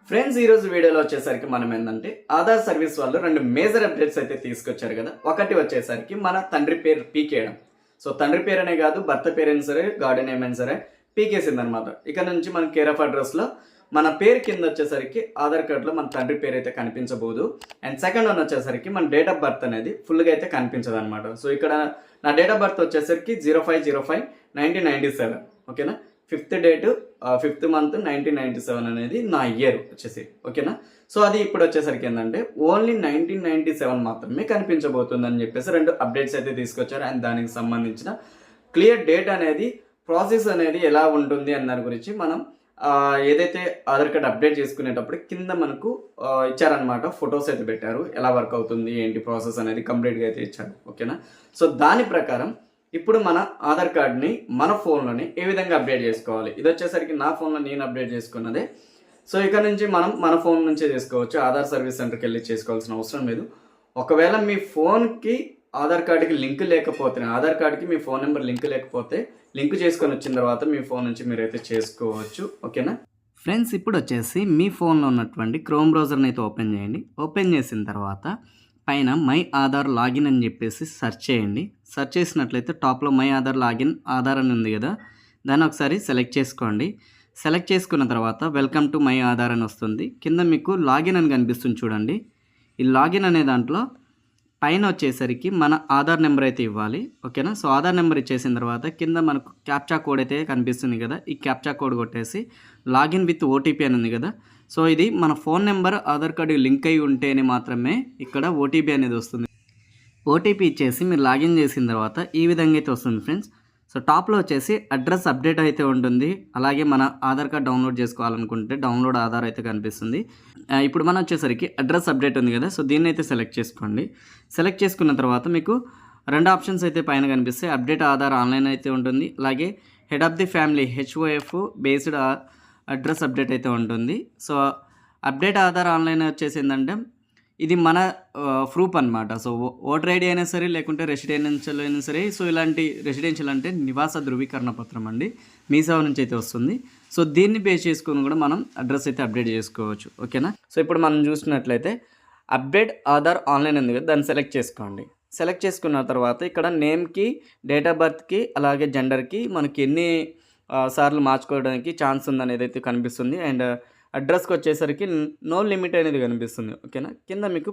Friends ఈ రోజు వీడియోలో వచ్చేసరికి మనం ఏంటంటే ఆధార్ సర్వీస్ వాళ్ళు రెండు మేజర్ అప్డేట్స్ అయితే తీసుకొచ్చారు కదా. ఒకటి వచ్చేసరికి మన తండ్రి పేరు పీకేయడం. సో తండ్రి పేరనే కాదు, భర్త పేరైనా సరే, గార్డెన్ ఏమైనా సరే పీకేసింది అనమాట. ఇక నుంచి మన కేర్ ఆఫ్ అడ్రస్ లో మన పేరు కింద వచ్చేసరికి ఆధార్ కార్డులో మన తండ్రి పేరు అయితే కనిపించబోదు. అండ్ సెకండ్ వన్ వచ్చేసరికి మన డేట్ ఆఫ్ బర్త్ అనేది ఫుల్గా అయితే కనిపించదు అనమాట. సో ఇక్కడ నా డేట్ ఆఫ్ బర్త్ వచ్చేసరికి 05/05/1997. ఓకేనా, ఫిఫ్త్ డేట్, ఫిఫ్త్ మంత్ 1997 అనేది నా ఇయర్ వచ్చేసి. ఓకేనా, సో అది ఇప్పుడు వచ్చేసరికి ఏంటంటే ఓన్లీ 1997 మాత్రమే కనిపించబోతుంది అని చెప్పేసి రెండు అప్డేట్స్ అయితే తీసుకొచ్చారు. అండ్ దానికి సంబంధించిన క్లియర్ డేట్ అనేది, ప్రాసెస్ అనేది ఎలా ఉంటుంది అన్న దాని గురించి మనం ఏదైతే ఆధార్ కార్డ్ అప్డేట్ చేసుకునేటప్పుడు కింద మనకు ఇచ్చారనమాట. ఫొటోస్ అయితే పెట్టారు, ఎలా వర్క్ అవుతుంది ఏంటి ప్రాసెస్ అనేది కంప్లీట్గా అయితే ఇచ్చారు. ఓకేనా, సో దాని ప్రకారం ఇప్పుడు మన ఆధార్ కార్డ్ని మన ఫోన్లోనే ఏ విధంగా అప్డేట్ చేసుకోవాలి. ఇది వచ్చేసరికి నా ఫోన్లో నేను అప్డేట్ చేసుకున్నదే. సో ఇక్కడ నుంచి మనం మన ఫోన్ నుంచే చేసుకోవచ్చు, ఆధార్ సర్వీస్ సెంటర్కి వెళ్ళి చేసుకోవాల్సిన అవసరం లేదు. ఒకవేళ మీ ఫోన్కి ఆధార్ కార్డుకి లింక్ లేకపోతే, ఆధార్ కార్డుకి మీ ఫోన్ నెంబర్ లింక్ లేకపోతే లింక్ చేసుకొని వచ్చిన తర్వాత మీ ఫోన్ నుంచి మీరైతే చేసుకోవచ్చు. ఓకేనా ఫ్రెండ్స్, ఇప్పుడు వచ్చేసి మీ ఫోన్లో ఉన్నటువంటి క్రోమ్ బ్రౌజర్ని అయితే ఓపెన్ చేయండి. ఓపెన్ చేసిన తర్వాత పైన మై ఆధార్ లాగిన్ అని చెప్పేసి సెర్చ్ చేయండి. సెర్చ్ చేసినట్లయితే టాప్లో మై ఆధార్ లాగిన్ ఆధార్ అని ఉంది కదా, దాన్ని ఒకసారి సెలెక్ట్ చేసుకోండి. సెలెక్ట్ చేసుకున్న తర్వాత వెల్కమ్ టు మై ఆధార్ అని వస్తుంది. కింద మీకు లాగిన్ అని కనిపిస్తుంది చూడండి. ఈ లాగిన్ అనే దాంట్లో పైన వచ్చేసరికి మన ఆధార్ నెంబర్ అయితే ఇవ్వాలి. ఓకేనా, సో ఆధార్ నెంబర్ ఇచ్చేసిన తర్వాత కింద మనకు క్యాప్చా కోడ్ అయితే కనిపిస్తుంది కదా, ఈ క్యాప్చా కోడ్ కొట్టేసి లాగిన్ విత్ ఓటీపీ అని ఉంది కదా. సో ఇది మన phone number Aadhaar card link అయి ఉంటేనే మాత్రమే ఇక్కడ ఓటీపీ అనేది వస్తుంది. ఓటీపీ ఇచ్చేసి మీరు లాగిన్ చేసిన తర్వాత ఈ విధంగా అయితే వస్తుంది ఫ్రెండ్స్. సో టాప్లో వచ్చేసి అడ్రస్ అప్డేట్ అయితే ఉంటుంది. అలాగే మన ఆధార్ కార్డ్ డౌన్లోడ్ చేసుకోవాలనుకుంటే డౌన్లోడ్ ఆధార్ అయితే కనిపిస్తుంది. ఇప్పుడు మనం వచ్చేసరికి అడ్రస్ అప్డేట్ ఉంది కదా, సో దీన్ని అయితే సెలెక్ట్ చేసుకోండి. సెలెక్ట్ చేసుకున్న తర్వాత మీకు రెండు ఆప్షన్స్ అయితే పైన కనిపిస్తాయి. అప్డేట్ ఆధార్ ఆన్లైన్ అయితే ఉంటుంది, అలాగే head of the family HOF based address update అయితే ఉంటుంది. సో అప్డేట్ ఆధార్ ఆన్లైన్ వచ్చేసి ఏంటంటే ఇది మన ప్రూఫ్ అనమాట. సో ఓటర్ ఐడి అయినా సరే, లేకుంటే రెసిడెన్షియల్ అయినా సరే. సో ఇలాంటి రెసిడెన్షియల్ అంటే నివాస ధృవీకరణ పత్రం అండి, మీ సేవ నుంచి అయితే వస్తుంది. సో దీన్ని బేస్ చేసుకొని కూడా మనం అడ్రస్ అయితే అప్డేట్ చేసుకోవచ్చు. ఓకేనా, సో ఇప్పుడు మనం చూసినట్లయితే అప్డేట్ ఆధార్ ఆన్లైన్ ఉంది కదా, దాన్ని సెలెక్ట్ చేసుకోండి. సెలెక్ట్ చేసుకున్న తర్వాత ఇక్కడ నేమ్కి, డేట్ ఆఫ్ బర్త్కి, అలాగే జెండర్కి మనకి ఎన్ని సార్లు మార్చుకోవడానికి ఛాన్స్ ఉందనేది అయితే కనిపిస్తుంది. అండ్ అడ్రస్కి వచ్చేసరికి నో లిమిట్ అనేది కనిపిస్తుంది. ఓకేనా, కింద మీకు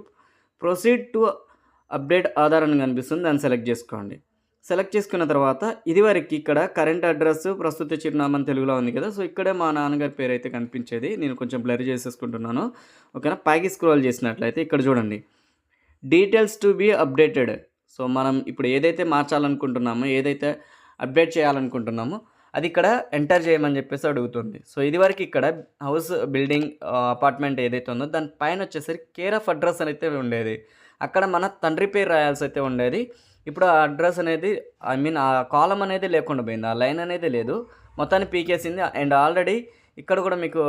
ప్రొసీడ్ టు అప్డేట్ ఆధార్ అని కనిపిస్తుంది, దాన్ని సెలెక్ట్ చేసుకోండి. సెలెక్ట్ చేసుకున్న తర్వాత ఇదివరకు ఇక్కడ కరెంట్ అడ్రస్, ప్రస్తుత చిరునామా తెలుగులో ఉంది కదా, సో ఇక్కడే మా నాన్నగారి పేరు అయితే కనిపించేది. నేను కొంచెం బ్లర్ చేసేసుకుంటున్నాను. ఓకేనా, పైకి స్క్రోల్ చేసినట్లయితే ఇక్కడ చూడండి, details to be updated. So మనం ఇప్పుడు ఏదైతే మార్చాలనుకుంటున్నామో, ఏదైతే అప్డేట్ చేయాలనుకుంటున్నామో అది ఇక్కడ ఎంటర్ చేయమని చెప్పేసి అడుగుతుంది. సో ఇదివరకు ఇక్కడ హౌస్, బిల్డింగ్, అపార్ట్మెంట్ ఏదైతే ఉందో దాని పైన వచ్చేసరికి కేర్ ఆఫ్ అడ్రస్ అయితే ఉండేది. అక్కడ మన తండ్రి పేరు రాయాల్సి అయితే ఉండేది. ఇప్పుడు ఆ అడ్రస్ అనేది, ఆ కాలం అనేది లేకుండా పోయింది, ఆ లైన్ అనేది లేదు, మొత్తాన్ని పీకేసింది. అండ్ ఆల్రెడీ ఇక్కడ కూడా మీకు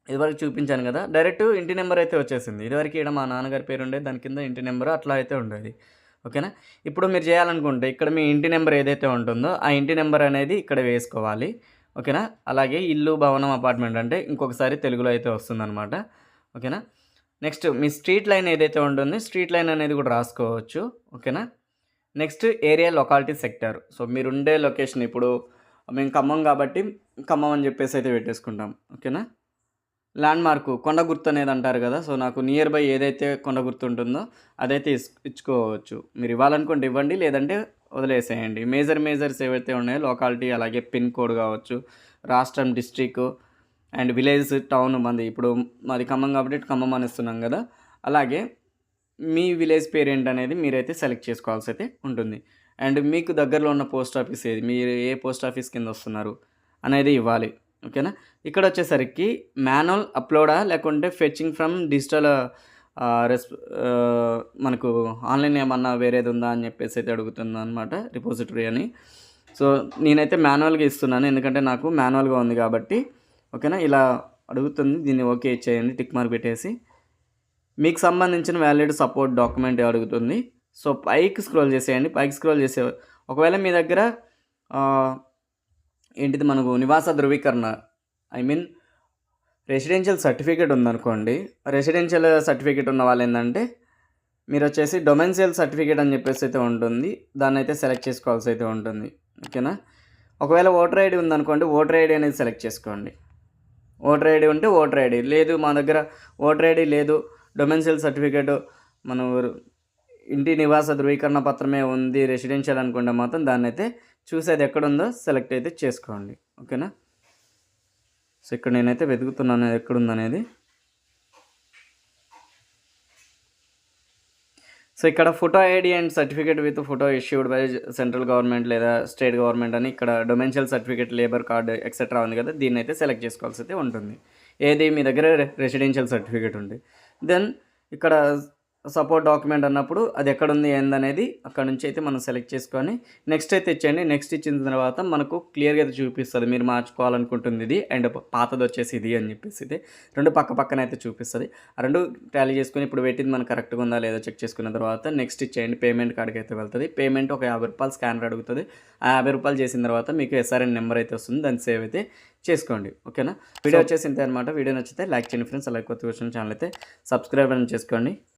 ఇదివరకు చూపించాను కదా, డైరెక్ట్ ఇంటి నెంబర్ అయితే వచ్చేసింది. ఇదివరకు ఇక్కడ మా నాన్నగారి పేరు ఉండేది, దాని కింద ఇంటి నెంబర్ అట్లా అయితే ఉండేది. ఓకేనా, ఇప్పుడు మీరు చేయాలనుకుంటే ఇక్కడ మీ ఇంటి నెంబర్ ఏదైతే ఉంటుందో ఆ ఇంటి నెంబర్ అనేది ఇక్కడ వేసుకోవాలి. ఓకేనా, అలాగే ఇల్లు, భవనం, అపార్ట్మెంట్ అంటే ఇంకొకసారి తెలుగులో అయితే వస్తుందన్నమాట. ఓకేనా, నెక్స్ట్ మీ స్ట్రీట్ లైన్ ఏదైతే ఉంటుందో స్ట్రీట్ లైన్ అనేది కూడా రాసుకోవచ్చు. ఓకేనా, next area, locality, sector. So మీరు ఉండే లొకేషన్, ఇప్పుడు మేము ఖమ్మం కాబట్టి ఖమ్మం అని చెప్పేసి అయితే పెట్టేసుకుంటాం. ఓకేనా, ల్యాండ్ మార్కు, కొండ గుర్తు అనేది అంటారు కదా, సో నాకు నియర్ బై ఏదైతే కొండ గుర్తు ఉంటుందో అదైతే ఇచ్చుకోవచ్చు. మీరు ఇవ్వాలనుకుంటే ఇవ్వండి, లేదంటే వదిలేసేయండి. మేజర్స్ ఏవైతే ఉన్నాయో లొకాలిటీ, అలాగే పిన్ కోడ్ కావచ్చు, రాష్ట్రం, డిస్ట్రిక్ట్ అండ్ విలేజ్, టౌన్. ఇప్పుడు మాది ఖమ్మం కాబట్టి ఖమ్మం అనిస్తున్నాం కదా, అలాగే మీ విలేజ్ పేరు ఏంటనేది మీరైతే సెలెక్ట్ చేసుకోవాల్సి అయితే ఉంటుంది. అండ్ మీకు దగ్గరలో ఉన్న పోస్ట్ ఆఫీస్ ఏది, మీరు ఏ పోస్ట్ ఆఫీస్ కింద వస్తున్నారు అనేది ఇవ్వాలి. ఓకేనా, ఇక్కడ వచ్చేసరికి మాన్యువల్ అప్లోడా, లేకుంటే ఫెచింగ్ ఫ్రమ్ డిజిటల్ మనకు ఆన్లైన్ ఏమన్నా వేరేది ఉందా అని చెప్పేసి అయితే అడుగుతుంది అనమాట, రిపోజిటరీ అని. సో నేనైతే మాన్యువల్గా ఇస్తున్నాను, ఎందుకంటే నాకు మాన్యువల్గా ఉంది కాబట్టి. ఓకేనా, ఇలా అడుగుతుంది, దీన్ని ఓకే ఇచ్చేయండి, టిక్ మార్క్ పెట్టేసి. మీకు సంబంధించిన వ్యాలిడ్ సపోర్ట్ డాక్యుమెంట్ అడుగుతుంది. సో పైకి స్క్రోల్ చేసేయండి. పైకి స్క్రోల్ చేసే ఒకవేళ మీ దగ్గర ఏంటిది మనకు నివాస ధృవీకరణ, రెసిడెన్షియల్ సర్టిఫికేట్ ఉందనుకోండి, రెసిడెన్షియల్ సర్టిఫికేట్ ఉన్న వాళ్ళు ఏంటంటే మీరు వచ్చేసి డొమెన్షియల్ సర్టిఫికేట్ అని చెప్పేసి అయితే ఉంటుంది, దాన్ని అయితే సెలెక్ట్ చేసుకోవాల్సి అయితే ఉంటుంది. ఓకేనా. ఒకవేళ ఓటర్ ఐడి ఉందనుకోండి, ఓటర్ ఐడి అనేది సెలెక్ట్ చేసుకోండి. ఓటర్ ఐడి ఉంటే ఓటర్ ఐడి, లేదు మా దగ్గర ఓటర్ ఐడి లేదు, డొమెన్షియల్ సర్టిఫికేట్ మన ఇంటి నివాస ధృవీకరణ పత్రమే ఉంది రెసిడెన్షియల్ అనుకుంటే మాత్రం దాన్ని అయితే చూసి అది ఎక్కడుందో సెలెక్ట్ అయితే చేసుకోండి. ఓకేనా. సో ఇక్కడ నేనైతే వెతుకుతున్నాను ఎక్కడుందనేది. సో ఇక్కడ photo ID and certificate with photo issued by central government లేదా స్టేట్ గవర్నమెంట్ అని ఇక్కడ డొమెన్షియల్ సర్టిఫికేట్, లేబర్ కార్డు ఎక్సెట్రా ఉంది కదా, దీన్ని అయితే సెలెక్ట్ చేసుకోవాల్సి అయితే ఉంటుంది. ఏది మీ దగ్గర రెసిడెన్షియల్ సర్టిఫికేట్ ఉంది. దెన్ ఇక్కడ సపోర్ట్ డాక్యుమెంట్ అన్నప్పుడు అది ఎక్కడుంది ఏందనేది అక్కడ నుంచి అయితే మనం సెలెక్ట్ చేసుకొని నెక్స్ట్ అయితే ఇచ్చేయండి. నెక్స్ట్ ఇచ్చిన తర్వాత మనకు క్లియర్గా అయితే చూపిస్తుంది మీరు మార్చుకోవాలనుకుంటుంది ఇది అండ్ పాతది వచ్చేసి ఇది అని చెప్పేసి అయితే రెండు పక్కన అయితే చూపిస్తుంది. ఆ రెండు టాలీ చేసుకొని ఇప్పుడు పెట్టింది మనకు కరెక్ట్గా ఉందా లేదో చెక్ చేసుకున్న తర్వాత నెక్స్ట్ ఇచ్చేయండి. పేమెంట్ కార్డ్కి అయితే వెళ్తుంది. పేమెంట్ ఒక 50 రూపాయలు స్కానర్ అడుగుతుంది. ఆ 50 రూపాయలు చేసిన తర్వాత మీకు SRN నెంబర్ అయితే వస్తుంది, దాన్ని సేవ్ అయితే చేసుకోండి. ఓకేనా. వీడియో వచ్చేసి ఇంతే అనమాట. వీడియో నచ్చితే లైక్ చేయండి ఫ్రెండ్స్. అలాగే కొత్త వచ్చిన ఛానల్ అయితే సబ్స్క్రైబ్ అని చేసుకోండి.